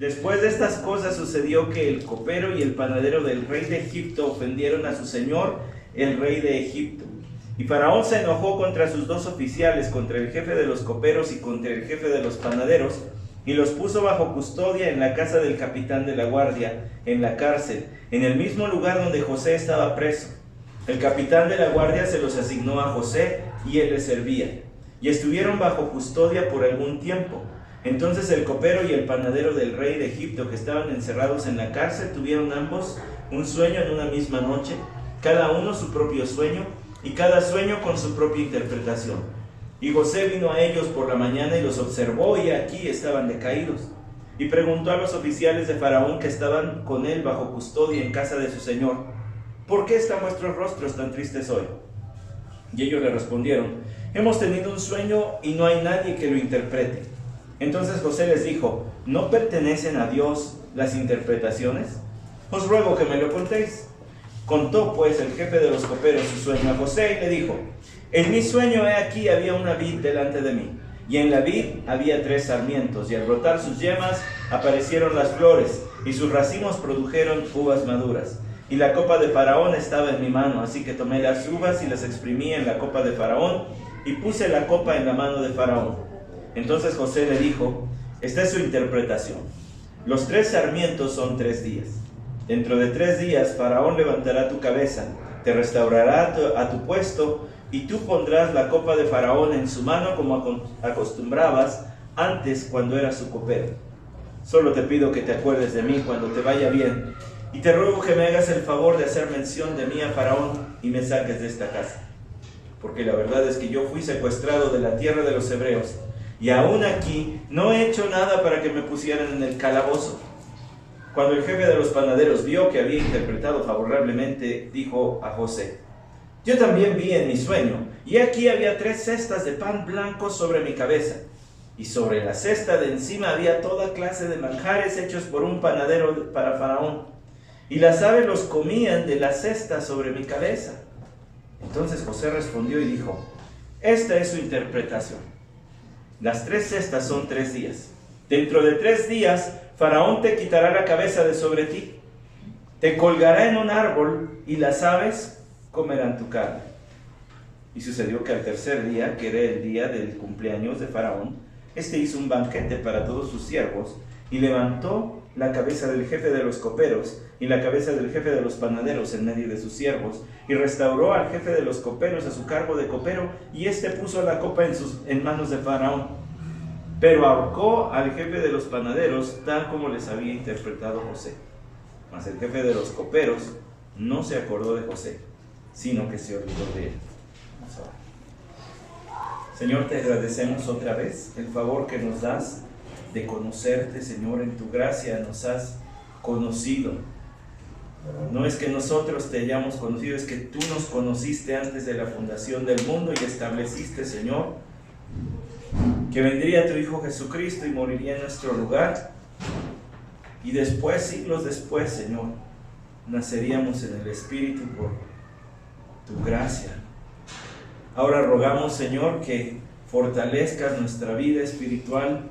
Después de estas cosas sucedió que el copero y el panadero del rey de Egipto ofendieron a su señor, el rey de Egipto. Y Faraón se enojó contra sus dos oficiales, contra el jefe de los coperos y contra el jefe de los panaderos, y los puso bajo custodia en la casa del capitán de la guardia, en la cárcel, en el mismo lugar donde José estaba preso. El capitán de la guardia se los asignó a José, y él les servía. Y estuvieron bajo custodia por algún tiempo. Entonces el copero y el panadero del rey de Egipto, que estaban encerrados en la cárcel, tuvieron ambos un sueño en una misma noche, cada uno su propio sueño, y cada sueño con su propia interpretación. Y José vino a ellos por la mañana y los observó, y aquí estaban decaídos. Y preguntó a los oficiales de Faraón que estaban con él bajo custodia en casa de su señor: ¿por qué están vuestros rostros tan tristes hoy? Y ellos le respondieron: hemos tenido un sueño y no hay nadie que lo interprete. Entonces José les dijo: ¿no pertenecen a Dios las interpretaciones? Os ruego que me lo contéis. Contó pues el jefe de los coperos su sueño a José y le dijo: en mi sueño he aquí había una vid delante de mí, y en la vid había 3 sarmientos, y al brotar sus yemas aparecieron las flores, y sus racimos produjeron uvas maduras. Y la copa de Faraón estaba en mi mano, así que tomé las uvas y las exprimí en la copa de Faraón, y puse la copa en la mano de Faraón. Entonces José le dijo: esta es su interpretación. Los 3 sarmientos son 3 días. Dentro de 3 días Faraón levantará tu cabeza, te restaurará a tu puesto, y tú pondrás la copa de Faraón en su mano como acostumbrabas antes cuando eras su copero. Solo te pido que te acuerdes de mí cuando te vaya bien, y te ruego que me hagas el favor de hacer mención de mí a Faraón y me saques de esta casa. Porque la verdad es que yo fui secuestrado de la tierra de los hebreos, y aún aquí no he hecho nada para que me pusieran en el calabozo. Cuando el jefe de los panaderos vio que había interpretado favorablemente, dijo a José: yo también vi en mi sueño, y aquí había 3 cestas de pan blanco sobre mi cabeza, y sobre la cesta de encima había toda clase de manjares hechos por un panadero para Faraón, y las aves los comían de la cesta sobre mi cabeza. Entonces José respondió y dijo: esta es su interpretación. Las 3 cestas son 3 días. Dentro de 3 días, Faraón te quitará la cabeza de sobre ti, te colgará en un árbol, y las aves comerán tu carne. Y sucedió que al tercer día, que era el día del cumpleaños de Faraón, hizo un banquete para todos sus siervos, y levantó la cabeza del jefe de los coperos y la cabeza del jefe de los panaderos en medio de sus siervos, y restauró al jefe de los coperos a su cargo de copero, y puso la copa en manos de Faraón. Pero ahorcó al jefe de los panaderos, tal como les había interpretado José. Mas el jefe de los coperos no se acordó de José, sino que se olvidó de él. Vamos a orar. Señor, te agradecemos otra vez el favor que nos das de conocerte, Señor. En tu gracia nos has conocido. No es que nosotros te hayamos conocido, es que tú nos conociste antes de la fundación del mundo y estableciste, Señor, que vendría tu Hijo Jesucristo y moriría en nuestro lugar. Y después, siglos después, Señor, naceríamos en el Espíritu por tu gracia. Ahora rogamos, Señor, que fortalezcas nuestra vida espiritual,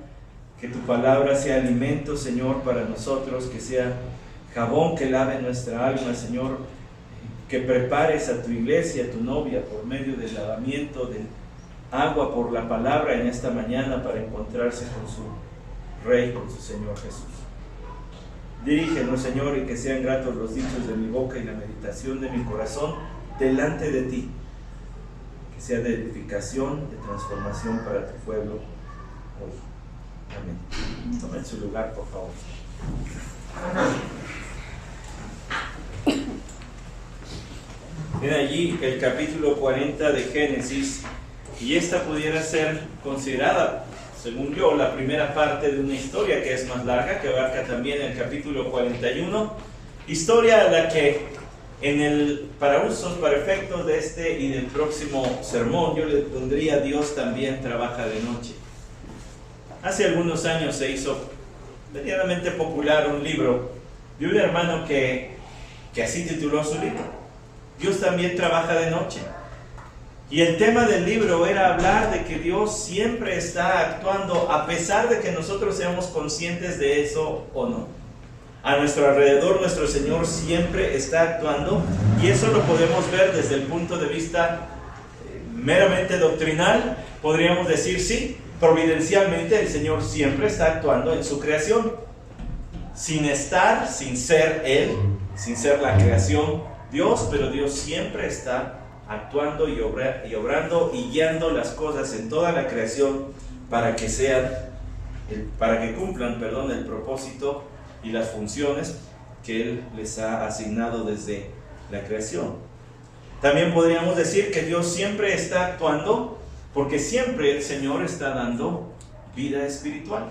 que tu palabra sea alimento, Señor, para nosotros, que sea jabón que lave nuestra alma, Señor, que prepares a tu iglesia, a tu novia, por medio del lavamiento del agua por la palabra en esta mañana, para encontrarse con su Rey, con su Señor Jesús. Dirígenos, Señor, y que sean gratos los dichos de mi boca y la meditación de mi corazón delante de ti, que sea de edificación, de transformación para tu pueblo hoy. Amén. Tomen su lugar, por favor. Ven allí el capítulo 40 de Génesis, y esta pudiera ser considerada, según yo, la primera parte de una historia que es más larga, que abarca también el capítulo 41, historia a la que para usos, para efectos de este y del próximo sermón, yo le pondría: Dios también trabaja de noche. Hace algunos años se hizo medianamente popular un libro de un hermano que así tituló su libro: Dios también trabaja de noche. Y el tema del libro era hablar de que Dios siempre está actuando, a pesar de que nosotros seamos conscientes de eso o no. A nuestro alrededor, nuestro Señor siempre está actuando, y eso lo podemos ver desde el punto de vista meramente doctrinal. Podríamos decir, sí, providencialmente el Señor siempre está actuando en su creación, sin ser Él, sin ser la creación Dios, pero Dios siempre está actuando y obrando y guiando las cosas en toda la creación para que cumplan el propósito y las funciones que Él les ha asignado desde la creación. También podríamos decir que Dios siempre está actuando porque siempre el Señor está dando vida espiritual.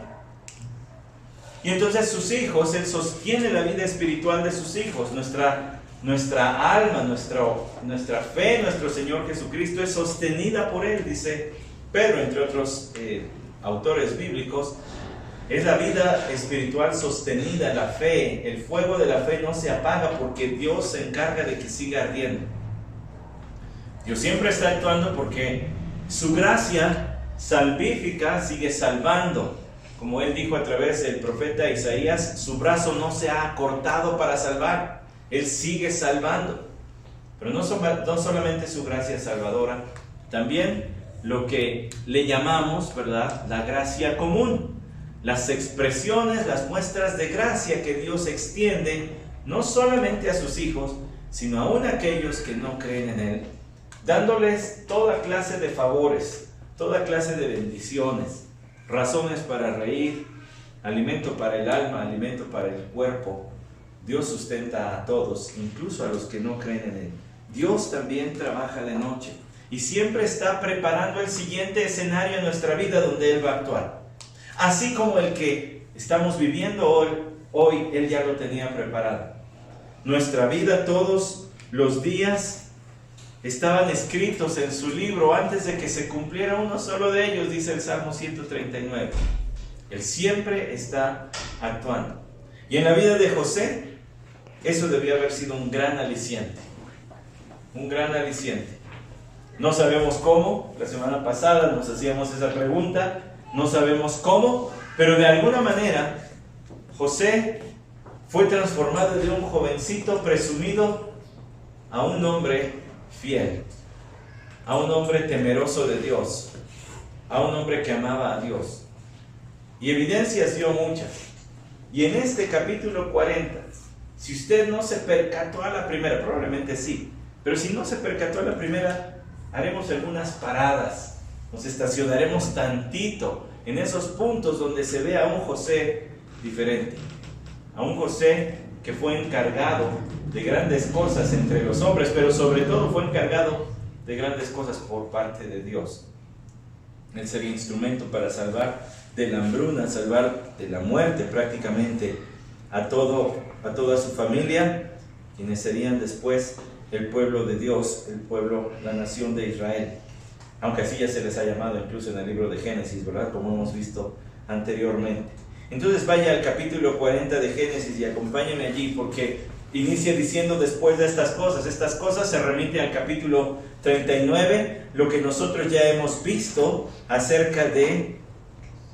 Y entonces sus hijos, Él sostiene la vida espiritual de sus hijos. Nuestra alma, nuestra fe en nuestro Señor Jesucristo es sostenida por Él, dice Pedro, entre otros autores bíblicos. Es la vida espiritual sostenida, la fe. El fuego de la fe no se apaga porque Dios se encarga de que siga ardiendo. Dios siempre está actuando porque su gracia salvífica sigue salvando. Como Él dijo a través del profeta Isaías, su brazo no se ha acortado para salvar. Él sigue salvando. Pero no solamente su gracia salvadora, también lo que le llamamos, ¿verdad?, la gracia común. Las expresiones, las muestras de gracia que Dios extiende, no solamente a sus hijos, sino aún a aquellos que no creen en Él, dándoles toda clase de favores, toda clase de bendiciones, razones para reír, alimento para el alma, alimento para el cuerpo. Dios sustenta a todos, incluso a los que no creen en Él. Dios también trabaja de noche y siempre está preparando el siguiente escenario en nuestra vida donde Él va a actuar. Así como el que estamos viviendo hoy Él ya lo tenía preparado. Nuestra vida, todos los días, estaban escritos en su libro antes de que se cumpliera uno solo de ellos, dice el Salmo 139. Él siempre está actuando. Y en la vida de José, eso debía haber sido un gran aliciente. Un gran aliciente. No sabemos cómo. La semana pasada nos hacíamos esa pregunta. No sabemos cómo, pero de alguna manera José fue transformado de un jovencito presumido a un hombre fiel, a un hombre temeroso de Dios, a un hombre que amaba a Dios. Y evidencias dio muchas. Y en este capítulo 40, si usted no se percató a la primera, probablemente sí, pero si no se percató a la primera, haremos algunas paradas. Nos estacionaremos tantito en esos puntos donde se ve a un José diferente. A un José que fue encargado de grandes cosas entre los hombres, pero sobre todo fue encargado de grandes cosas por parte de Dios. Él sería instrumento para salvar de la hambruna, salvar de la muerte prácticamente a toda su familia, quienes serían después el pueblo de Dios, la nación de Israel. Aunque así ya se les ha llamado incluso en el libro de Génesis, ¿verdad?, como hemos visto anteriormente. Entonces vaya al capítulo 40 de Génesis y acompáñenme allí, porque inicia diciendo después de estas cosas se remite al capítulo 39, lo que nosotros ya hemos visto acerca de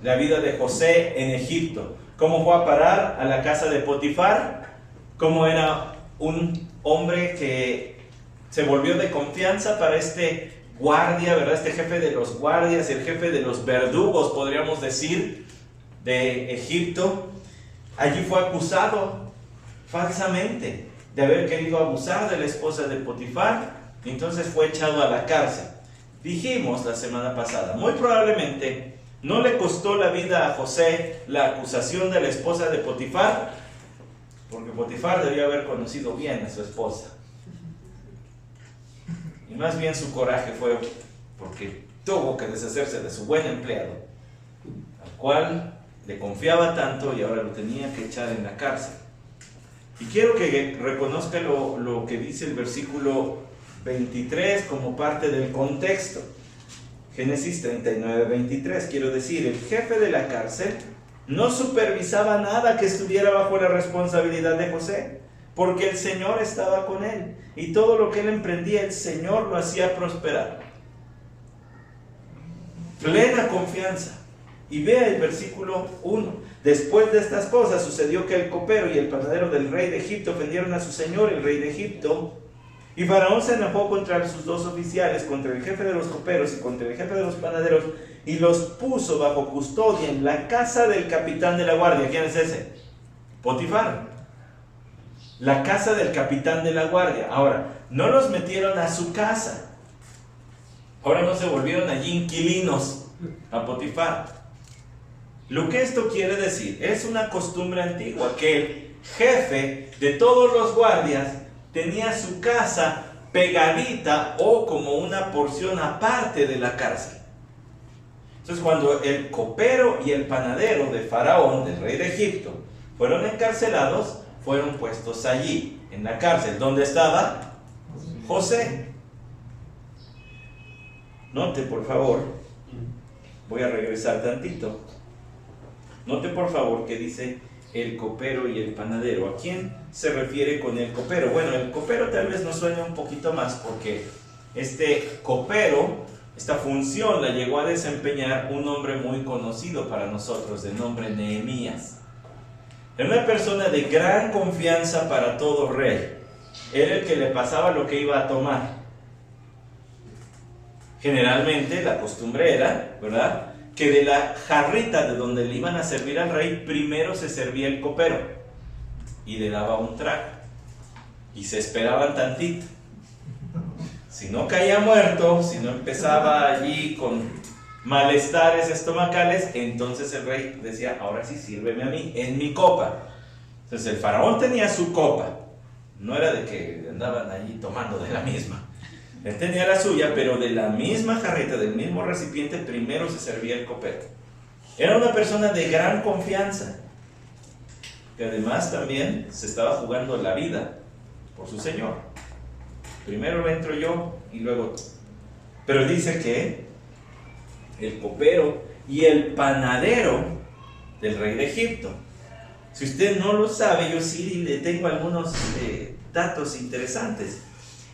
la vida de José en Egipto, cómo fue a parar a la casa de Potifar, cómo era un hombre que se volvió de confianza para este guardia, ¿verdad?, este jefe de los guardias, el jefe de los verdugos, podríamos decir, de Egipto. Allí fue acusado falsamente de haber querido abusar de la esposa de Potifar, y entonces fue echado a la cárcel. Dijimos la semana pasada, muy probablemente no le costó la vida a José la acusación de la esposa de Potifar, porque Potifar debía haber conocido bien a su esposa. Y más bien su coraje fue porque tuvo que deshacerse de su buen empleado, al cual le confiaba tanto y ahora lo tenía que echar en la cárcel. Y quiero que reconozca lo que dice el versículo 23 como parte del contexto. Génesis 39, 23, quiero decir, el jefe de la cárcel no supervisaba nada que estuviera bajo la responsabilidad de José, porque el Señor estaba con él, y todo lo que él emprendía, el Señor lo hacía prosperar. plena confianza. Y vea el versículo 1. Después de estas cosas sucedió que el copero y el panadero del rey de Egipto ofendieron a su señor, el rey de Egipto. Y Faraón se enojó contra sus dos oficiales, contra el jefe de los coperos y contra el jefe de los panaderos, y los puso bajo custodia en la casa del capitán de la guardia. ¿Quién es ese? Potifar. La casa del capitán de la guardia. Ahora, no los metieron a su casa. Ahora no se volvieron allí inquilinos a Potifar. Lo que esto quiere decir, es una costumbre antigua, que el jefe de todos los guardias tenía su casa pegadita o como una porción aparte de la cárcel. Entonces, cuando el copero y el panadero de Faraón, del rey de Egipto, fueron encarcelados, fueron puestos allí, en la cárcel. ¿Dónde estaba? José. Note, por favor, voy a regresar tantito. Note, por favor, que dice el copero y el panadero. ¿A quién se refiere con el copero? Bueno, el copero tal vez nos suene un poquito más porque este copero, esta función la llegó a desempeñar un hombre muy conocido para nosotros, de nombre Nehemías. Era una persona de gran confianza para todo rey. Era el que le pasaba lo que iba a tomar. Generalmente la costumbre era, ¿verdad?, que de la jarrita de donde le iban a servir al rey, primero se servía el copero y le daba un trago y se esperaban tantito. Si no caía muerto, si no empezaba allí con malestares estomacales, entonces el rey decía, ahora sí, sírveme a mí, en mi copa. Entonces el faraón tenía su copa, no era de que andaban allí tomando de la misma. Él tenía la suya, pero de la misma jarrita, del mismo recipiente, primero se servía el copero. Era una persona de gran confianza, que además también se estaba jugando la vida por su señor. Primero entro yo y luego tú. Pero dice que el copero y el panadero del rey de Egipto. Si usted no lo sabe, yo sí le tengo algunos datos interesantes.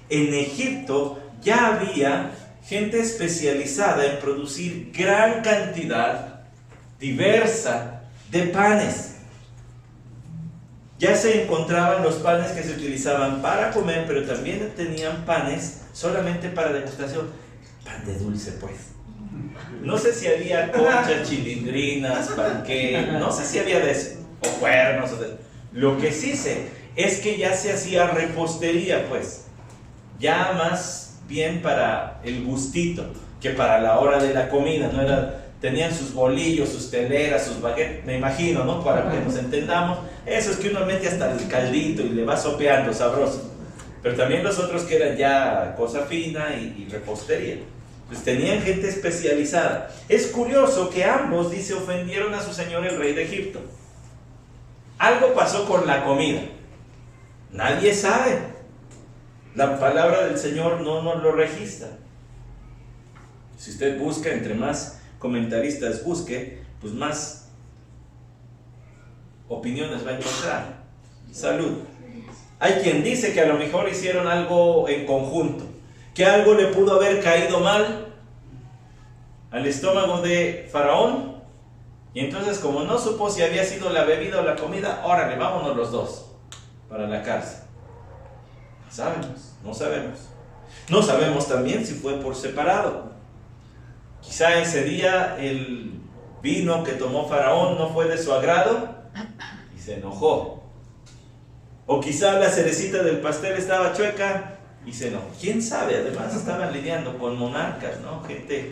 En Egipto ya había gente especializada en producir gran cantidad diversa de panes. Ya se encontraban los panes que se utilizaban para comer, pero también tenían panes solamente para degustación. Pan de dulce, pues. No sé si había conchas, chilindrinas, panqué, no sé si había de eso, o cuernos. Lo que sí sé es que ya se hacía repostería, pues. Ya más bien para el gustito que para la hora de la comida, ¿no? Tenían sus bolillos, sus teleras, sus baguettes, me imagino, ¿no? Para que nos entendamos, eso es que uno mete hasta el caldito y le va sopeando sabroso. Pero también los otros que eran ya cosa fina y repostería. Pues tenían gente especializada. Es curioso que ambos, dice, ofendieron a su señor el rey de Egipto. Algo pasó con la comida. Nadie sabe. La palabra del Señor no nos lo registra. Si usted busca, entre más comentaristas busque, pues más opiniones va a encontrar. Salud. Hay quien dice que a lo mejor hicieron algo en conjunto, que algo le pudo haber caído mal al estómago de Faraón, y entonces, como no supo si había sido la bebida o la comida, órale, vámonos los dos para la cárcel. No sabemos. No sabemos también si fue por separado. Quizá ese día el vino que tomó Faraón no fue de su agrado y se enojó. O quizá la cerecita del pastel estaba chueca y se enojó. ¿Quién sabe? Además estaban lidiando con monarcas, ¿no? Gente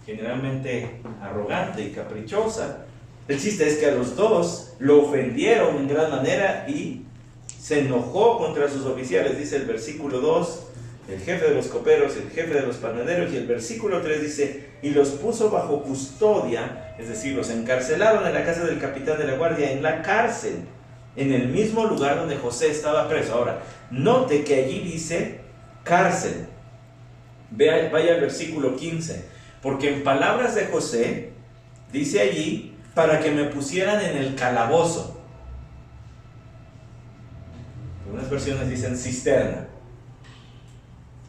generalmente arrogante y caprichosa. El chiste es que a los dos lo ofendieron en gran manera y se enojó contra sus oficiales, dice el versículo 2, el jefe de los coperos, el jefe de los panaderos, y el versículo 3 dice, y los puso bajo custodia, es decir, los encarcelaron en la casa del capitán de la guardia, en la cárcel, en el mismo lugar donde José estaba preso. Ahora, note que allí dice cárcel. Vaya al versículo 15, porque en palabras de José, dice allí, para que me pusieran en el calabozo. Algunas versiones dicen cisterna.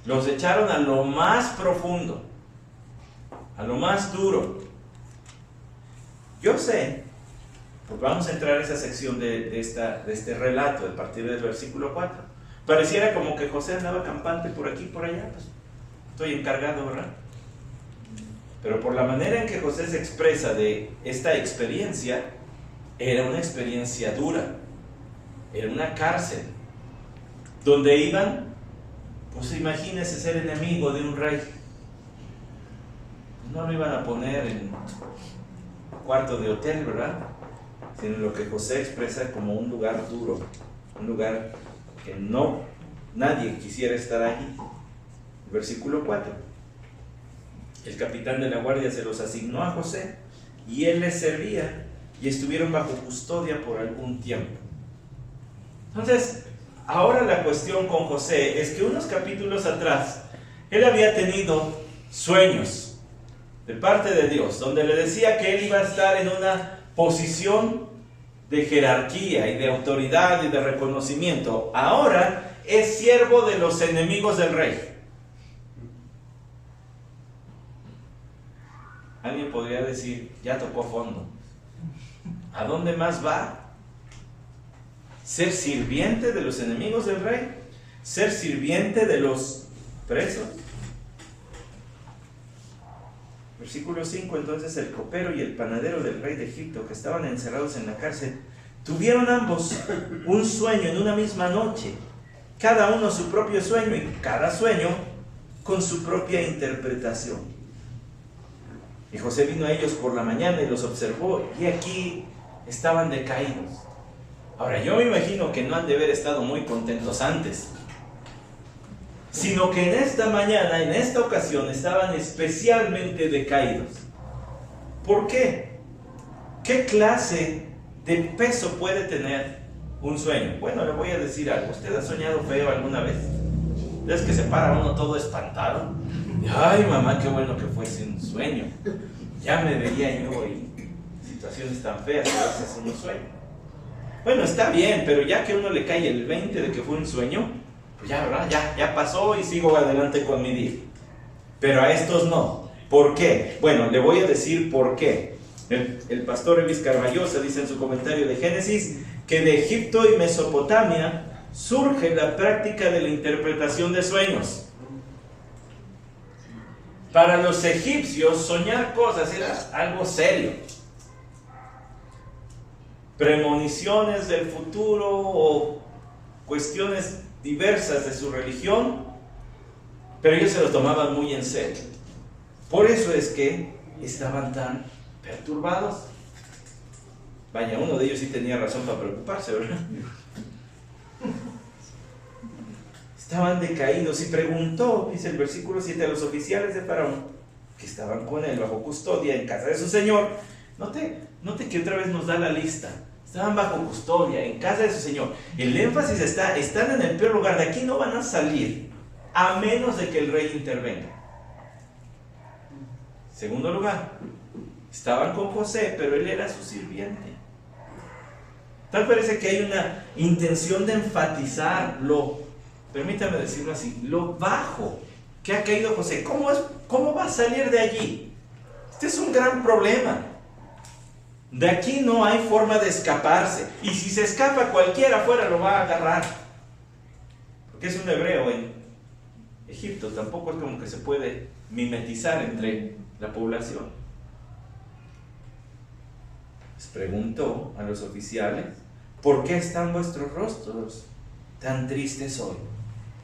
Los echaron a lo más profundo, a lo más duro. Yo sé, pues vamos a entrar a esa sección de este relato, a partir del versículo 4. Pareciera como que José andaba campante por aquí y por allá, pues estoy encargado, ¿verdad? Pero por la manera en que José se expresa de esta experiencia, era una experiencia dura, era una cárcel, donde iban, pues imagínese ser enemigo de un rey. No lo iban a poner en cuarto de hotel, ¿verdad? Sino lo que José expresa como un lugar duro, un lugar que nadie quisiera estar allí. Versículo 4. El capitán de la guardia se los asignó a José y él les servía y estuvieron bajo custodia por algún tiempo. Entonces, ahora la cuestión con José es que unos capítulos atrás él había tenido sueños de parte de Dios, donde le decía que él iba a estar en una posición de jerarquía y de autoridad y de reconocimiento. Ahora es siervo de los enemigos del rey. Alguien podría decir, ya tocó fondo. ¿A dónde más va? ¿Ser sirviente de los enemigos del rey? ¿Ser sirviente de los presos? Versículo 5, entonces el copero y el panadero del rey de Egipto, que estaban encerrados en la cárcel, tuvieron ambos un sueño en una misma noche, cada uno su propio sueño y cada sueño con su propia interpretación. Y José vino a ellos por la mañana y los observó, y aquí estaban decaídos. Ahora, yo me imagino que no han de haber estado muy contentos antes, sino que en esta mañana, en esta ocasión, estaban especialmente decaídos. ¿Por qué? ¿Qué clase de peso puede tener un sueño? Bueno, le voy a decir algo. ¿Usted ha soñado feo alguna vez? ¿Es que se para uno todo espantado? Ay, mamá, qué bueno que fuese un sueño. Ya me veía yo en situaciones tan feas que a veces es un sueño. Bueno, está bien, pero ya que a uno le cae el 20 de que fue un sueño, pues ya, ¿verdad? Ya pasó y sigo adelante con mi día. Pero a estos no. ¿Por qué? Bueno, le voy a decir por qué. El pastor Elvis Carballosa dice en su comentario de Génesis que de Egipto y Mesopotamia surge la práctica de la interpretación de sueños. Para los egipcios, soñar cosas era algo serio. Premoniciones del futuro o cuestiones diversas de su religión, pero ellos se lo tomaban muy en serio. Por eso es que estaban tan perturbados. Vaya, uno de ellos sí tenía razón para preocuparse, ¿verdad? Estaban decaídos y preguntó, dice el versículo 7, a los oficiales de Faraón que estaban con él bajo custodia en casa de su señor. Note que otra vez nos da la lista. Estaban bajo custodia en casa de su señor. El énfasis están en el peor lugar. De aquí no van a salir a menos de que el rey intervenga. Segundo lugar, estaban con José, pero él era su sirviente. Tal parece que hay una intención de enfatizar permítame decirlo así, lo bajo que ha caído José. ¿Cómo va a salir de allí? Este es un gran problema. De aquí no hay forma de escaparse. Y si se escapa, cualquiera afuera lo va a agarrar. Porque es un hebreo en Egipto. Tampoco es como que se puede mimetizar entre la población. Les preguntó a los oficiales, ¿por qué están vuestros rostros tan tristes hoy?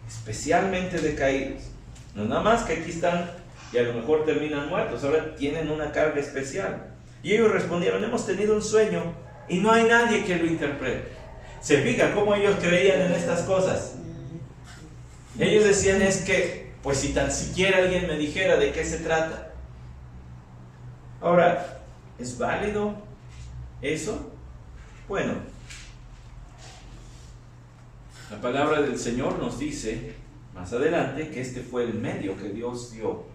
Especialmente decaídos. No nada más que aquí están y a lo mejor terminan muertos, ahora tienen una carga especial. Y ellos respondieron, hemos tenido un sueño y no hay nadie que lo interprete. Se fija cómo ellos creían en estas cosas. Ellos decían, es que, pues si tan siquiera alguien me dijera de qué se trata. Ahora, ¿es válido eso? Bueno, la palabra del Señor nos dice más adelante que este fue el medio que Dios dio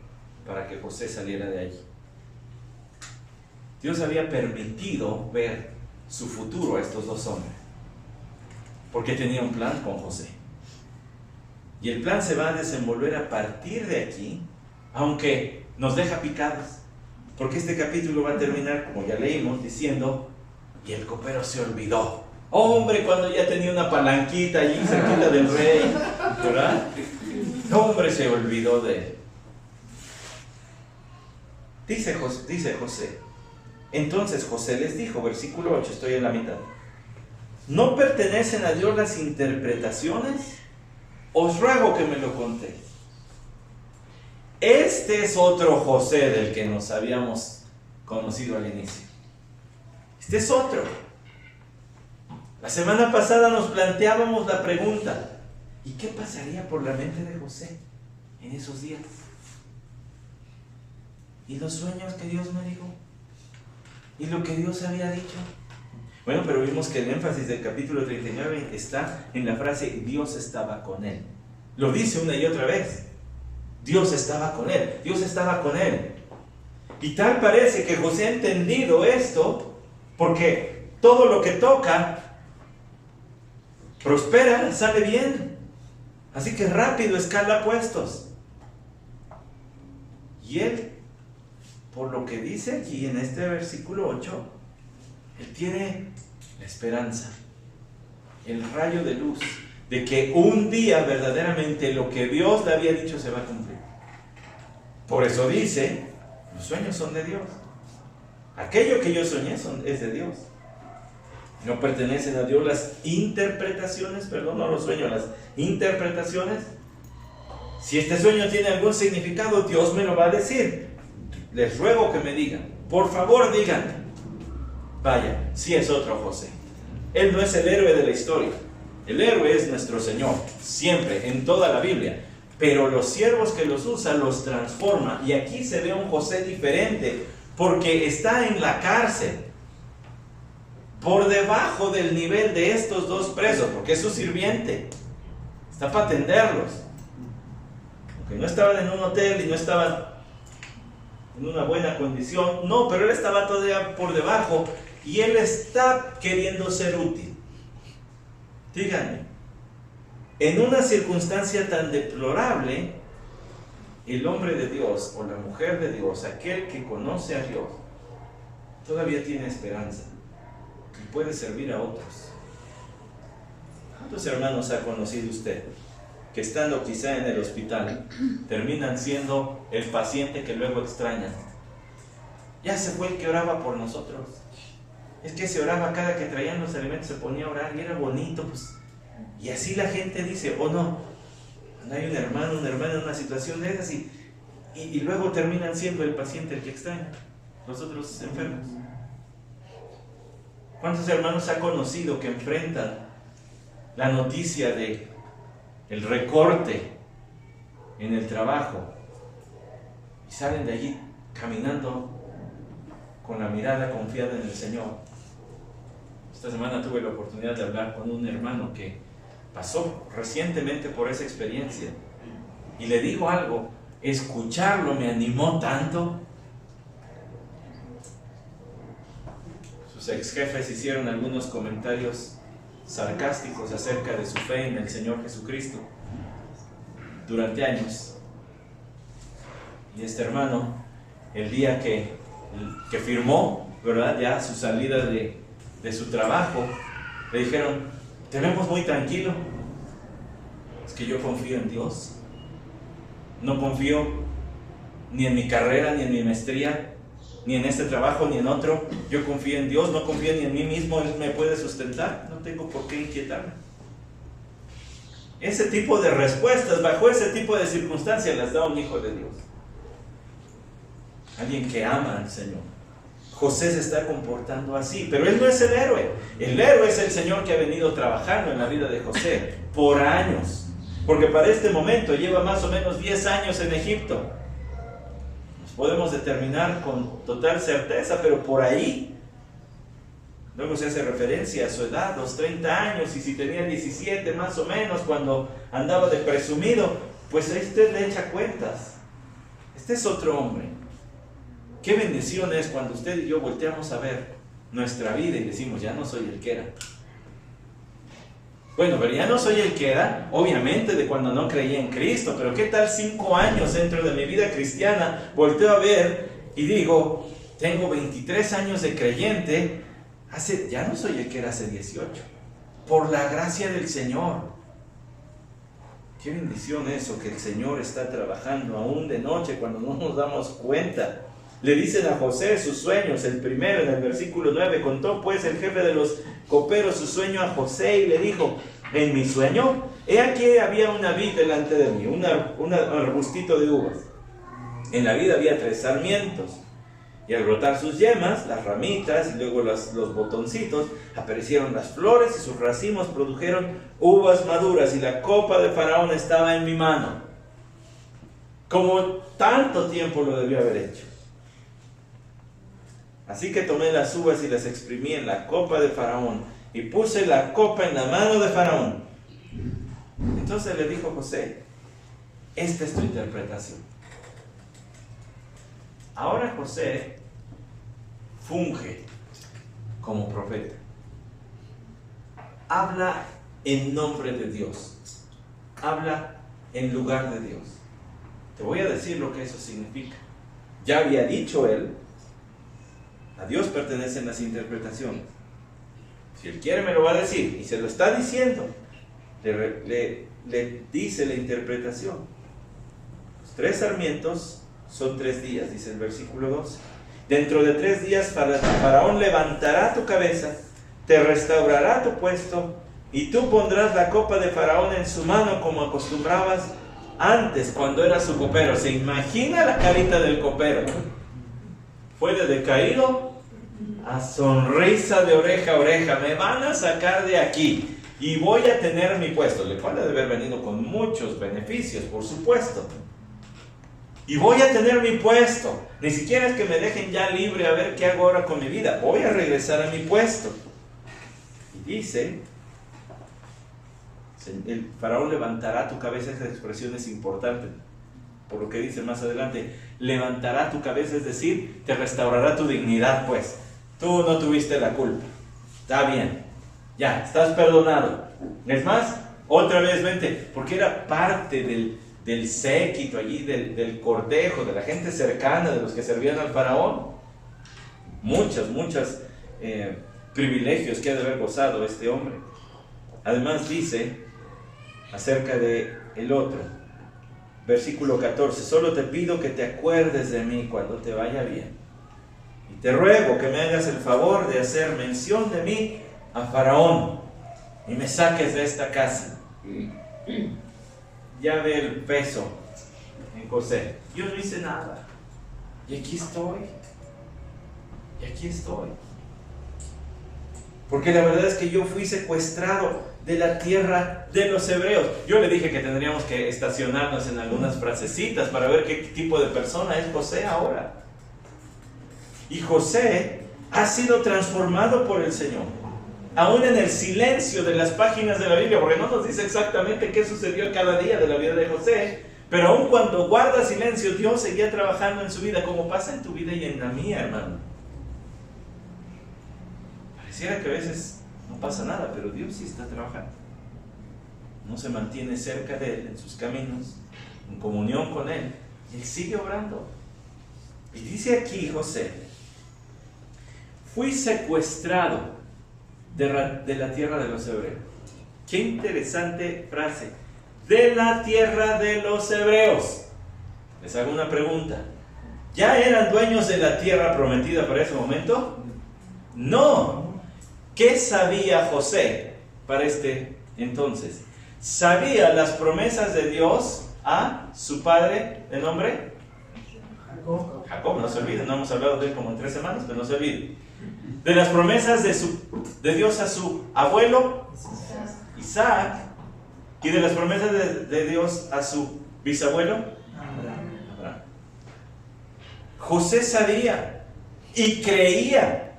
para que José saliera de allí. Dios había permitido ver su futuro a estos dos hombres, porque tenía un plan con José. Y el plan se va a desenvolver a partir de aquí, aunque nos deja picados, Porque este capítulo va a terminar, como ya leímos, diciendo, y el copero se olvidó. Hombre, cuando ya tenía una palanquita allí cerquita del rey, ¿verdad? Hombre, se olvidó de él. Dice José. Entonces José les dijo, versículo 8, estoy en la mitad. ¿No pertenecen a Dios las interpretaciones? Os ruego que me lo contéis. Este es otro José del que nos habíamos conocido al inicio. Este es otro. La semana pasada nos planteábamos la pregunta, ¿y qué pasaría por la mente de José en esos días? ¿Y los sueños que Dios me dijo? ¿Y lo que Dios había dicho? Bueno, pero vimos que el énfasis del capítulo 39 está en la frase Dios estaba con él. Lo dice una y otra vez. Dios estaba con él. Dios estaba con él. Y tal parece que José ha entendido esto, porque todo lo que toca prospera, sale bien. Así que rápido escala puestos. Y él, por lo que dice aquí en este versículo 8, él tiene la esperanza, el rayo de luz, de que un día verdaderamente lo que Dios le había dicho se va a cumplir. Por eso dice, los sueños son de Dios. Aquello que yo soñé es de Dios. No pertenecen a Dios las interpretaciones, no los sueños, las interpretaciones. Si este sueño tiene algún significado, Dios me lo va a decir. Les ruego que me digan, por favor digan. Vaya, sí es otro José. Él no es el héroe de la historia. El héroe es nuestro Señor, siempre, en toda la Biblia. Pero los siervos que los usa, los transforma. Y aquí se ve un José diferente, porque está en la cárcel, por debajo del nivel de estos dos presos, porque es su sirviente. Está para atenderlos. Aunque no estaban en un hotel y no estaban en una buena condición, no, pero él estaba todavía por debajo y él está queriendo ser útil. Díganme, en una circunstancia tan deplorable, el hombre de Dios o la mujer de Dios, aquel que conoce a Dios, todavía tiene esperanza y puede servir a otros. ¿Cuántos hermanos ha conocido usted que estando quizá en el hospital terminan siendo el paciente que luego extraña? Ya se fue el que oraba por nosotros. Es que se oraba cada que traían los alimentos, se ponía a orar y era bonito, pues. Y así la gente dice, oh no, cuando hay un hermano, una hermana en una situación de esas y luego terminan siendo el paciente el que extraña, los otros enfermos. ¿Cuántos hermanos ha conocido que enfrentan la noticia de el recorte en el trabajo y salen de allí caminando con la mirada confiada en el Señor? Esta semana tuve la oportunidad de hablar con un hermano que pasó recientemente por esa experiencia y le digo algo, escucharlo me animó tanto. Sus ex jefes hicieron algunos comentarios sarcásticos acerca de su fe en el Señor Jesucristo durante años. Y este hermano, el día que firmó, ¿verdad?, ya su salida de su trabajo, le dijeron, te vemos muy tranquilo. Es que yo confío en Dios. No confío ni en mi carrera, ni en mi maestría, ni en este trabajo, ni en otro. Yo confío en Dios, no confío ni en mí mismo. Él me puede sustentar, no tengo por qué inquietarme. Ese tipo de respuestas, bajo ese tipo de circunstancias, las da un hijo de Dios. Alguien que ama al Señor. José se está comportando así, pero él no es el héroe. El héroe es el Señor que ha venido trabajando en la vida de José por años. Porque para este momento lleva más o menos 10 años en Egipto. Nos podemos determinar con total certeza, pero por ahí. Luego se hace referencia a su edad, los 30 años, y si tenía 17 más o menos cuando andaba de presumido, pues ahí usted le echa cuentas. Este es otro hombre. Qué bendición es cuando usted y yo volteamos a ver nuestra vida y decimos, ya no soy el que era. Bueno, pero ya no soy el que era, obviamente, de cuando no creía en Cristo, pero ¿qué tal 5 años dentro de mi vida cristiana? Volteo a ver y digo, tengo 23 años de creyente, ya no soy el que era hace 18, por la gracia del Señor. Qué bendición eso, que el Señor está trabajando aún de noche cuando no nos damos cuenta. Le dicen a José sus sueños, el primero en el versículo 9, contó pues el jefe de los coperos su sueño a José y le dijo, en mi sueño, he aquí había una vid delante de mí, un arbustito de uvas. En la vid había 3 sarmientos, y al brotar sus yemas, las ramitas y luego los botoncitos, aparecieron las flores y sus racimos produjeron uvas maduras y la copa de Faraón estaba en mi mano. Como tanto tiempo lo debió haber hecho. Así que tomé las uvas y las exprimí en la copa de Faraón y puse la copa en la mano de Faraón. Entonces le dijo José, esta es tu interpretación. Ahora José funge como profeta. Habla en nombre de Dios. Habla en lugar de Dios. Te voy a decir lo que eso significa. Ya había dicho él, a Dios pertenecen las interpretaciones. Si él quiere me lo va a decir, y se lo está diciendo. Le dice la interpretación. Los 3 sarmientos son 3 días, dice el versículo 12. Dentro de 3 días Faraón levantará tu cabeza, te restaurará tu puesto, y tú pondrás la copa de Faraón en su mano como acostumbrabas antes cuando era su copero. ¿Se imagina la carita del copero? Fue de decaído a sonrisa de oreja a oreja. Me van a sacar de aquí y voy a tener mi puesto, le cual ha de haber venido con muchos beneficios, por supuesto. Y voy a tener mi puesto. Ni siquiera es que me dejen ya libre a ver qué hago ahora con mi vida. Voy a regresar a mi puesto. Y dice, el Faraón levantará tu cabeza. Esa expresión es importante, por lo que dice más adelante. Levantará tu cabeza, es decir, te restaurará tu dignidad, pues. Tú no tuviste la culpa. Está bien. Ya, estás perdonado. Es más, otra vez vente, porque era parte del séquito allí, del cortejo, de la gente cercana, de los que servían al Faraón. Muchos privilegios que ha de haber gozado este hombre. Además dice acerca de el otro, versículo 14, solo te pido que te acuerdes de mí cuando te vaya bien, y te ruego que me hagas el favor de hacer mención de mí a Faraón y me saques de esta casa. Ya ve el peso en José. Yo no hice nada. Y aquí estoy. Porque la verdad es que yo fui secuestrado de la tierra de los hebreos. Yo le dije que tendríamos que estacionarnos en algunas frasecitas para ver qué tipo de persona es José ahora. Y José ha sido transformado por el Señor. Aún en el silencio de las páginas de la Biblia, porque no nos dice exactamente qué sucedió cada día de la vida de José, pero aún cuando guarda silencio, Dios seguía trabajando en su vida, como pasa en tu vida y en la mía, hermano. Pareciera que a veces no pasa nada, pero Dios sí está trabajando. No se mantiene cerca de Él, en sus caminos, en comunión con Él, y Él sigue obrando. Y dice aquí José, fui secuestrado de la tierra de los hebreos. Qué interesante frase. De la tierra de los hebreos. Les hago una pregunta. ¿Ya eran dueños de la tierra prometida para ese momento? No. ¿Qué sabía José para este entonces? Sabía las promesas de Dios a su padre, ¿de nombre? Jacob, no se olvide. No hemos hablado de él como en 3 semanas, pero no se olvide. De las promesas de Dios a su abuelo Isaac, y de las promesas de Dios a su bisabuelo Abraham. José sabía y creía,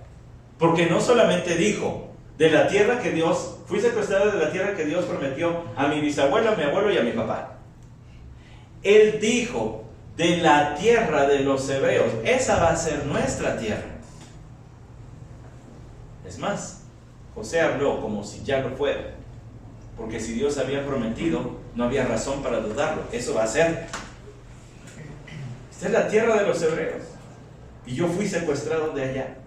porque no solamente dijo, de la tierra que Dios, fui secuestrado de la tierra que Dios prometió a mi bisabuelo, a mi abuelo y a mi papá. Él dijo, de la tierra de los hebreos, esa va a ser nuestra tierra. Es más, José habló como si ya lo fuera, porque si Dios había prometido, no había razón para dudarlo. Eso va a ser. Esta es la tierra de los hebreos. y yo fui secuestrado de allá.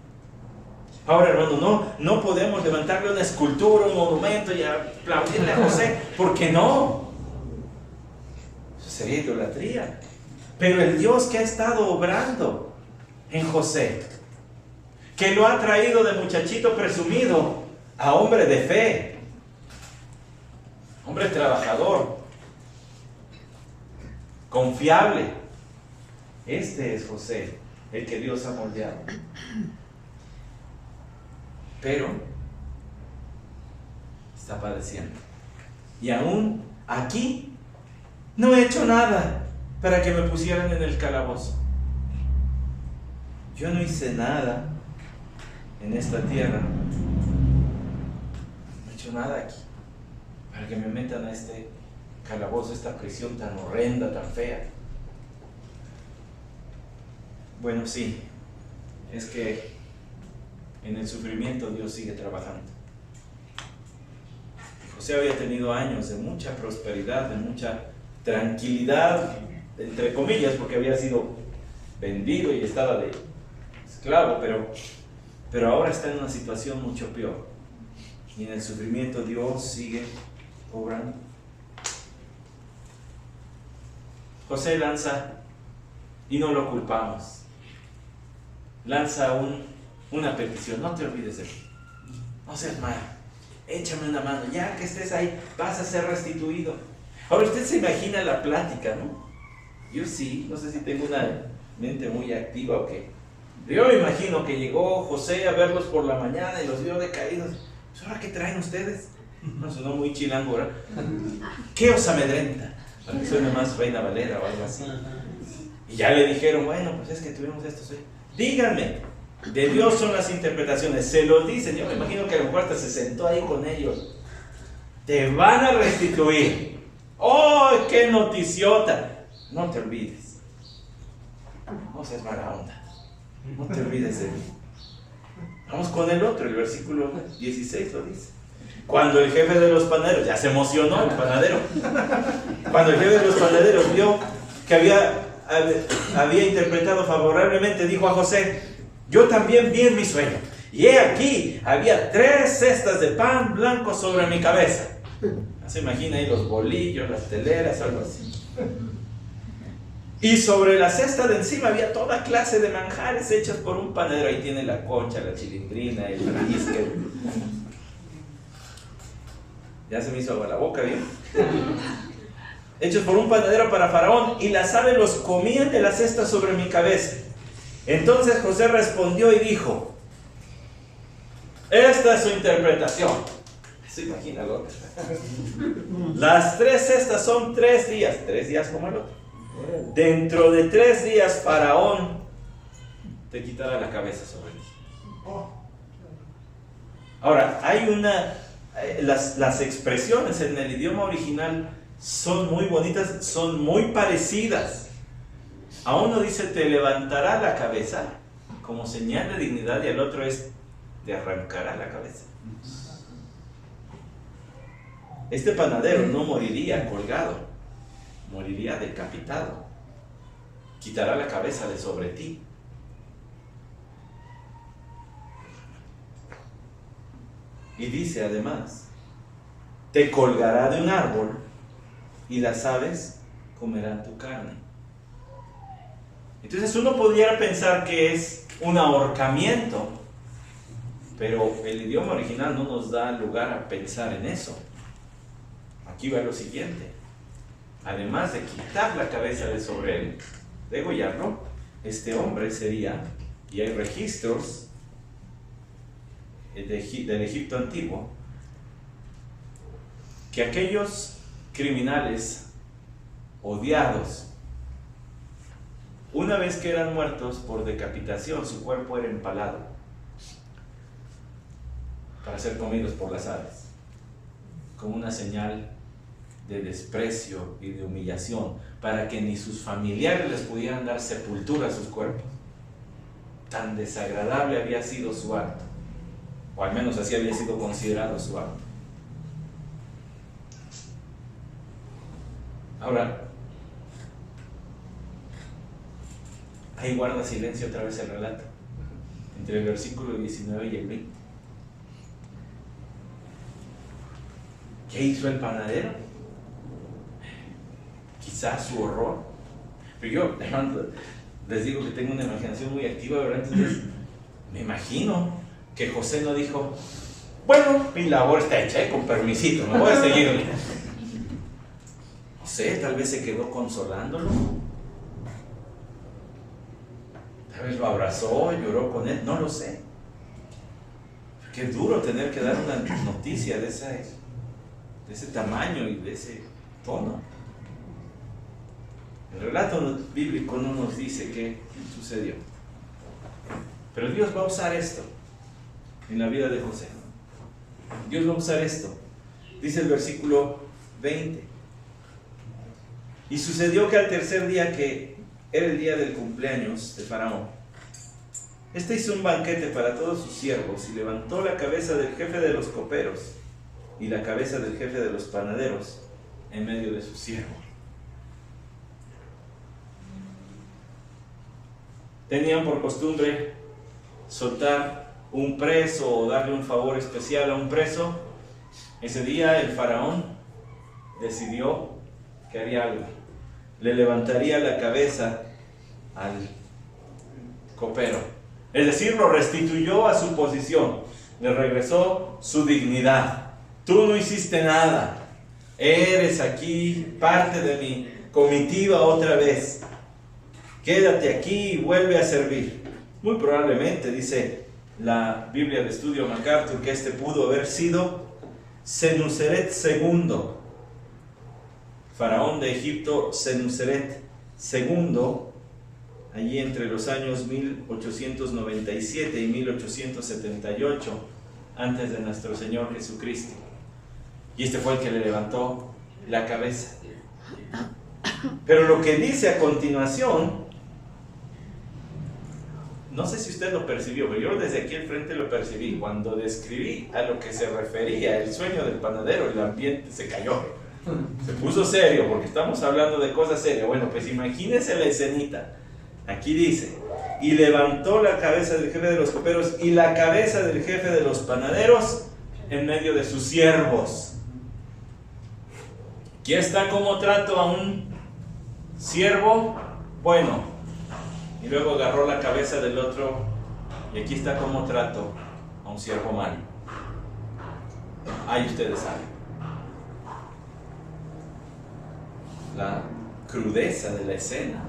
Ahora, hermano, no podemos levantarle una escultura, un monumento y aplaudirle a José, porque no. Eso sería idolatría. Pero el Dios que ha estado obrando en José, que lo ha traído de muchachito presumido a hombre de fe, hombre trabajador, confiable. Este es José, el que Dios ha moldeado. Pero está padeciendo. Y aún aquí no he hecho nada para que me pusieran en el calabozo. Yo no hice nada en esta tierra. No he hecho nada aquí para que me metan a este calabozo, esta prisión tan horrenda, tan fea. Bueno, sí, es que en el sufrimiento Dios sigue trabajando. José había tenido años de mucha prosperidad, de mucha tranquilidad, entre comillas, porque había sido vendido y estaba de esclavo, pero ahora está en una situación mucho peor. Y en el sufrimiento Dios sigue obrando. José lanza, y no lo culpamos, lanza una petición: no te olvides de mí, no seas malo, échame una mano, ya que estés ahí vas a ser restituido. Ahora usted se imagina la plática, ¿no? Yo sí, no sé si tengo una mente muy activa o qué. Yo me imagino que llegó José a verlos por la mañana y los vio decaídos. Pues, ¿ahora qué traen ustedes? No, sonó muy chilango, ¿verdad? ¿Qué os amedrenta? Para que suene más Reina Valera o algo así. Y ya le dijeron: bueno, pues es que tuvimos esto. Díganme, de Dios son las interpretaciones. Se los dicen. Yo me imagino que a lo mejor hasta se sentó ahí con ellos. Te van a restituir. ¡Oh, qué noticiota! No te olvides. No seas mala onda. No te olvides de mí. Vamos con el otro, el versículo 16 lo dice. Cuando el jefe de los panaderos, ya se emocionó el panadero, cuando el jefe de los panaderos vio que había interpretado favorablemente, dijo a José: yo también vi en mi sueño, y he aquí, había 3 cestas de pan blanco sobre mi cabeza. Se imagina ahí los bolillos, las teleras, algo así. Y sobre la cesta de encima había toda clase de manjares hechos por un panadero. Ahí tiene la concha, la chilindrina, el brisket. Ya se me hizo agua la boca, ¿bien? Hechos por un panadero para Faraón, y las aves los comían de la cesta sobre mi cabeza. Entonces José respondió y dijo: esta es su interpretación. Se imagina lo otro. Las 3 cestas son 3 días, 3 días como el otro. Dentro de 3 días Faraón te quitará la cabeza sobre ti. Ahora, hay las expresiones en el idioma original son muy bonitas, son muy parecidas. A uno dice: te levantará la cabeza, como señal de dignidad, y al otro es: te arrancará la cabeza. Este panadero no moriría colgado, moriría decapitado. Quitará la cabeza de sobre ti. Y dice además: te colgará de un árbol y las aves comerán tu carne. Entonces uno podría pensar que es un ahorcamiento, pero el idioma original no nos da lugar a pensar en eso. Aquí va lo siguiente: además de quitar la cabeza de sobre él, degollarlo, este hombre sería, y hay registros del Egipto antiguo, que aquellos criminales odiados, una vez que eran muertos por decapitación, su cuerpo era empalado para ser comidos por las aves, como una señal de desprecio y de humillación, para que ni sus familiares les pudieran dar sepultura a sus cuerpos. Tan desagradable había sido su acto, o al menos así había sido considerado su acto. Ahora, Ahí guarda silencio otra vez el relato, entre el versículo 19 y el 20. ¿Qué hizo el panadero? Quizás su horror. Pero yo les digo que tengo una imaginación muy activa, ¿verdad? Entonces me imagino que José no dijo, bueno, mi labor está hecha, con permisito, me voy a seguir. No sé, tal vez se quedó consolándolo. Tal vez lo abrazó, lloró con él, no lo sé. Qué duro tener que dar una noticia de ese tamaño y de ese tono. El relato bíblico no nos dice qué sucedió. Pero Dios va a usar esto en la vida de José. Dios va a usar esto. Dice el versículo 20. Y sucedió que al tercer día, que era el día del cumpleaños de Faraón, este hizo un banquete para todos sus siervos y levantó la cabeza del jefe de los coperos y la cabeza del jefe de los panaderos en medio de sus siervos. Tenían por costumbre soltar un preso o darle un favor especial a un preso. Ese día el faraón decidió que haría algo. Le levantaría la cabeza al copero. Es decir, lo restituyó a su posición. Le regresó su dignidad. Tú no hiciste nada. Eres aquí parte de mi comitiva otra vez. Quédate aquí y vuelve a servir. Muy probablemente, dice la Biblia de Estudio MacArthur, que este pudo haber sido Senuseret II, faraón de Egipto, Senuseret II, allí entre los años 1897 y 1878, antes de nuestro Señor Jesucristo. Y este fue el que le levantó la cabeza. Pero lo que dice a continuación, no sé si usted lo percibió, pero yo desde aquí al frente lo percibí. Cuando describí a lo que se refería el sueño del panadero, el ambiente se cayó. Se puso serio, porque estamos hablando de cosas serias. Bueno, pues imagínense la escenita. Aquí dice, y levantó la cabeza del jefe de los coperos y la cabeza del jefe de los panaderos en medio de sus siervos. Aquí está como trato a un siervo bueno. Y luego agarró la cabeza del otro, y aquí está como trato a un siervo malo. Ahí ustedes saben. La crudeza de la escena.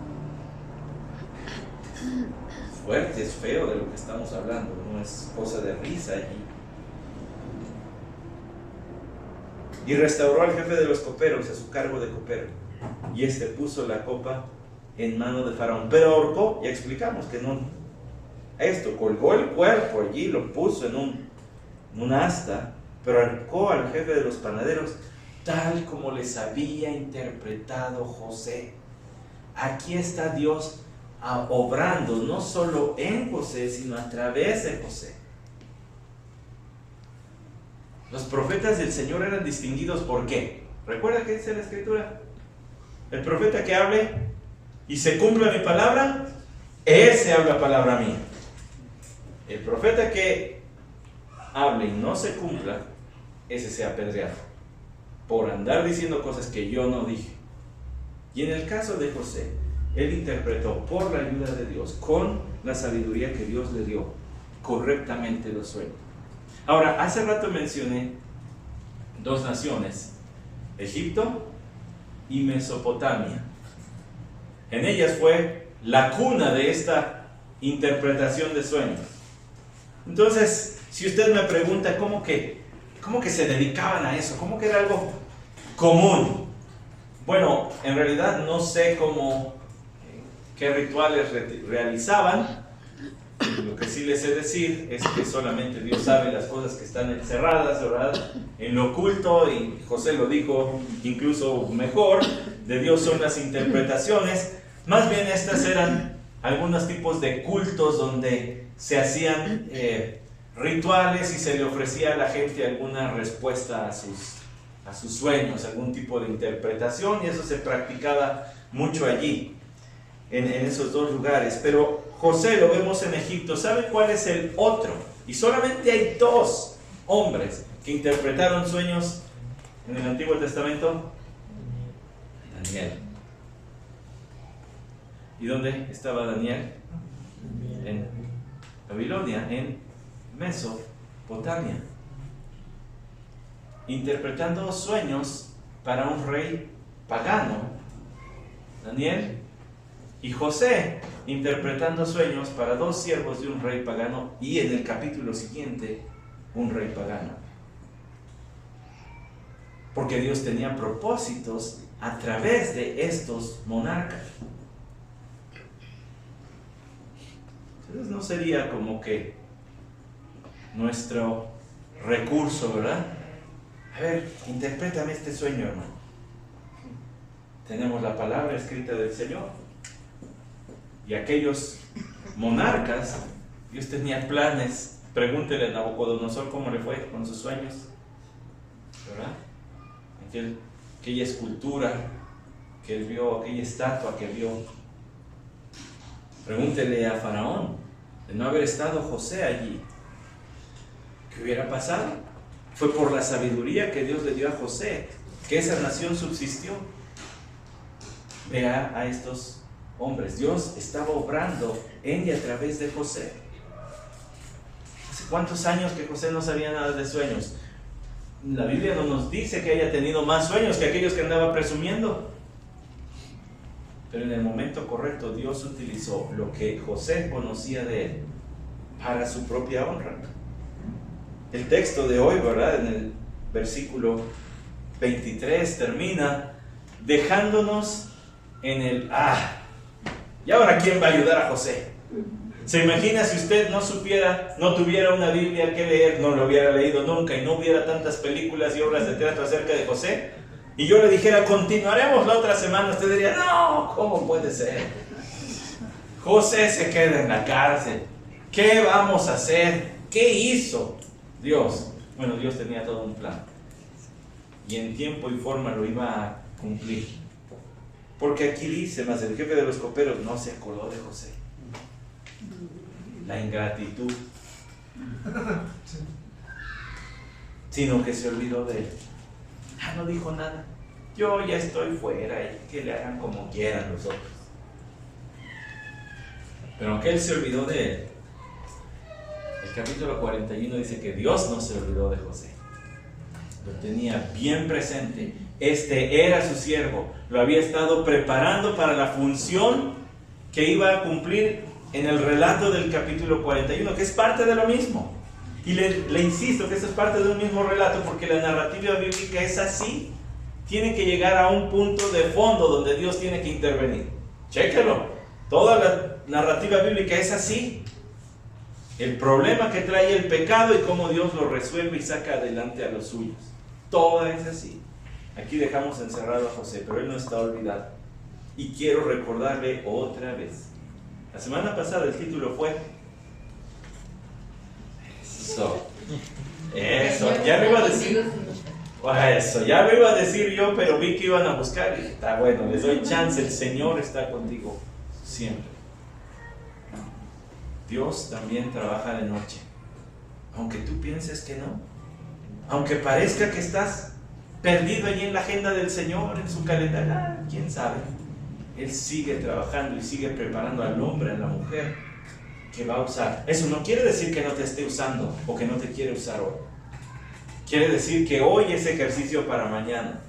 Fuerte, es feo de lo que estamos hablando, no es cosa de risa allí. Y restauró al jefe de los coperos a su cargo de copero, y este puso la copa en mano de Faraón, pero ahorcó, ya explicamos que no, esto, colgó el cuerpo allí, lo puso en un asta, pero ahorcó al jefe de los panaderos, tal como les había interpretado José. Aquí está Dios obrando, no solo en José, sino a través de José. Los profetas del Señor eran distinguidos, ¿por qué? ¿Recuerda qué dice la Escritura? El profeta que hable y se cumpla mi palabra, ese habla palabra mía. El profeta que hable y no se cumpla, ese sea apedreado por andar diciendo cosas que yo no dije. Y en el caso de José, él interpretó por la ayuda de Dios, con la sabiduría que Dios le dio, correctamente los sueños. Ahora, hace rato mencioné dos naciones, Egipto y Mesopotamia. En ellas fue la cuna de esta interpretación de sueños. Entonces, si usted me pregunta cómo que se dedicaban a eso, cómo que era algo común. Bueno, en realidad no sé qué rituales realizaban. Lo que sí les sé decir es que solamente Dios sabe las cosas que están encerradas, ¿verdad?, en lo oculto, y José lo dijo incluso mejor, de Dios son las interpretaciones. Más bien estas eran algunos tipos de cultos donde se hacían rituales y se le ofrecía a la gente alguna respuesta a sus sueños, algún tipo de interpretación, y eso se practicaba mucho allí. en esos dos lugares. Pero José lo vemos en Egipto. ¿Saben cuál es el otro? Y solamente hay dos hombres que interpretaron sueños en el Antiguo Testamento. Daniel. ¿Y dónde estaba Daniel? En Babilonia, en Mesopotamia, interpretando sueños para un rey pagano. Daniel y José interpretando sueños para dos siervos de un rey pagano, y en el capítulo siguiente un rey pagano. Porque Dios tenía propósitos a través de estos monarcas. Entonces no sería como que nuestro recurso, ¿verdad? A ver, interprétame este sueño, hermano. Tenemos la palabra escrita del Señor. Y aquellos monarcas, Dios tenía planes. Pregúntele a Nabucodonosor cómo le fue con sus sueños, ¿verdad? Aquella escultura que él vio, aquella estatua que vio. Pregúntele a Faraón, de no haber estado José allí, ¿qué hubiera pasado? Fue por la sabiduría que Dios le dio a José que esa nación subsistió. Vea a estos hombres. Dios estaba obrando en y a través de José. ¿Hace cuántos años que José no sabía nada de sueños? La Biblia no nos dice que haya tenido más sueños que aquellos que andaba presumiendo. Pero en el momento correcto Dios utilizó lo que José conocía de él para su propia honra. El texto de hoy, ¿verdad? En el versículo 23 termina dejándonos en el ¿y ahora quién va a ayudar a José? ¿Se imagina si usted no tuviera una Biblia que leer, no lo hubiera leído nunca y no hubiera tantas películas y obras de teatro acerca de José? Y yo le dijera, continuaremos la otra semana, usted diría, no, ¿cómo puede ser? José se queda en la cárcel. ¿Qué vamos a hacer? ¿Qué hizo Dios? Bueno, Dios tenía todo un plan. Y en tiempo y forma lo iba a cumplir. Porque aquí dice, mas el jefe de los coperos no se acordó de José. La ingratitud. Sino que se olvidó de él. No dijo nada. Yo ya estoy fuera y que le hagan como quieran los otros. Pero aunque él se olvidó de él, el capítulo 41 dice que Dios no se olvidó de José. Lo tenía bien presente. Este era su siervo. Lo había estado preparando para la función que iba a cumplir en el relato del capítulo 41, que es parte de lo mismo. Y le insisto que esto es parte de un mismo relato porque la narrativa bíblica es así. Tiene que llegar a un punto de fondo donde Dios tiene que intervenir. Chéquelo. Toda la narrativa bíblica es así. El problema que trae el pecado y cómo Dios lo resuelve y saca adelante a los suyos. Toda es así. Aquí dejamos encerrado a José, pero él no está olvidado. Y quiero recordarle otra vez. La semana pasada el título fue Eso, ya me iba a decir. Eso, ya me iba a decir yo, pero vi que iban a buscar y está bueno, les doy chance, el Señor está contigo siempre. Dios también trabaja de noche, aunque tú pienses que no, aunque parezca que estás perdido allí en la agenda del Señor, en su calendario, quién sabe. Él sigue trabajando y sigue preparando al hombre, a la mujer que va a usar. Eso no quiere decir que no te esté usando o que no te quiere usar hoy. Quiere decir que hoy es ejercicio para mañana,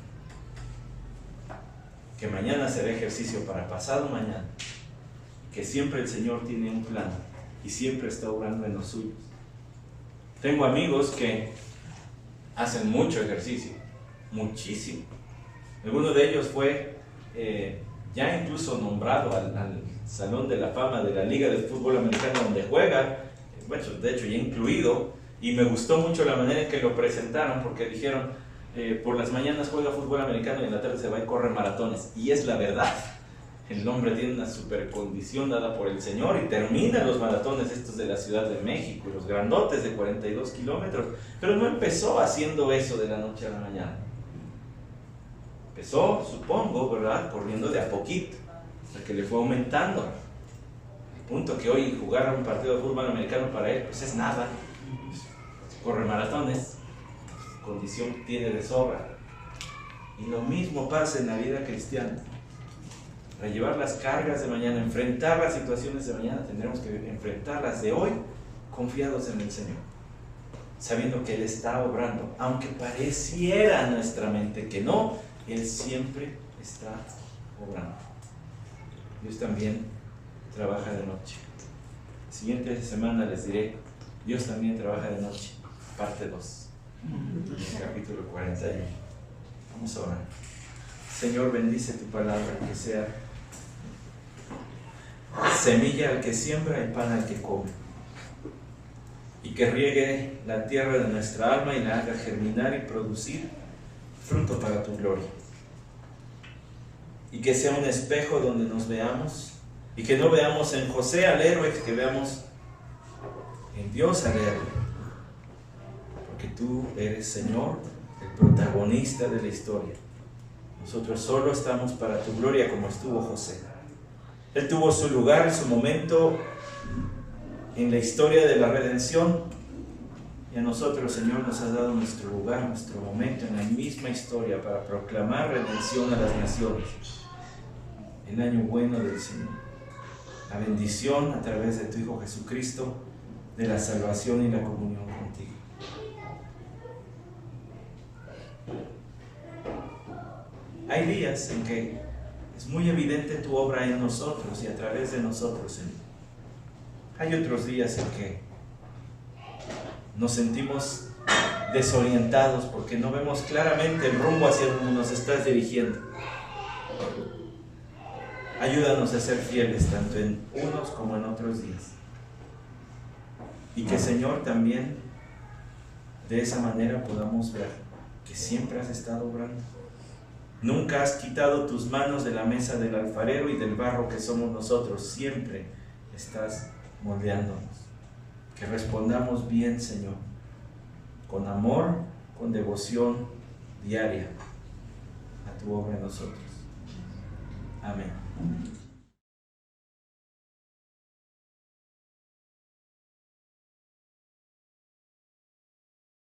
que mañana será ejercicio para pasado mañana, que siempre el Señor tiene un plan y siempre está obrando en los suyos. Tengo amigos que hacen mucho ejercicio, muchísimo. Alguno de ellos fue ya incluso nombrado al Salón de la Fama de la Liga de Fútbol Americano donde juega, bueno, de hecho ya incluido, y me gustó mucho la manera en que lo presentaron porque dijeron, por las mañanas juega fútbol americano y en la tarde se va y corre maratones, y es la verdad. El hombre tiene una super condición dada por el Señor y termina los maratones estos de la Ciudad de México, los grandotes de 42 kilómetros, pero no empezó haciendo eso de la noche a la mañana. Empezó, supongo, ¿verdad?, corriendo de a poquito. hasta que le fue aumentando, al punto que hoy jugar a un partido de fútbol americano para él pues es nada. Corre maratones, condición tiene de sobra. Y lo mismo pasa en la vida cristiana. Para llevar las cargas de mañana, enfrentar las situaciones de mañana, tendremos que enfrentarlas de hoy confiados en el Señor, sabiendo que Él está obrando, aunque pareciera a nuestra mente que no, Él siempre está obrando. Dios también trabaja de noche. La siguiente semana les diré, Dios también trabaja de noche, parte 2, en el capítulo 41. Vamos a orar. Señor, bendice tu palabra, que sea semilla al que siembra y pan al que come, y que riegue la tierra de nuestra alma y la haga germinar y producir fruto para tu gloria, y que sea un espejo donde nos veamos, y que no veamos en José al héroe, que veamos en Dios al héroe, porque tú eres, Señor, el protagonista de la historia. Nosotros solo estamos para tu gloria, como estuvo José. Él tuvo su lugar y su momento en la historia de la redención, y a nosotros, Señor, nos has dado nuestro lugar, nuestro momento en la misma historia para proclamar redención a las naciones, el año bueno del Señor, la bendición a través de tu Hijo Jesucristo, de la salvación y la comunión contigo. Hay días en que es muy evidente tu obra en nosotros y a través de nosotros, Señor. Hay otros días en que nos sentimos desorientados porque no vemos claramente el rumbo hacia donde nos estás dirigiendo. Ayúdanos a ser fieles tanto en unos como en otros días. Y que, Señor, también de esa manera podamos ver que siempre has estado obrando. Nunca has quitado tus manos de la mesa del alfarero y del barro que somos nosotros. Siempre estás moldeándonos. Que respondamos bien, Señor, con amor, con devoción diaria a tu obra en nosotros. Amén.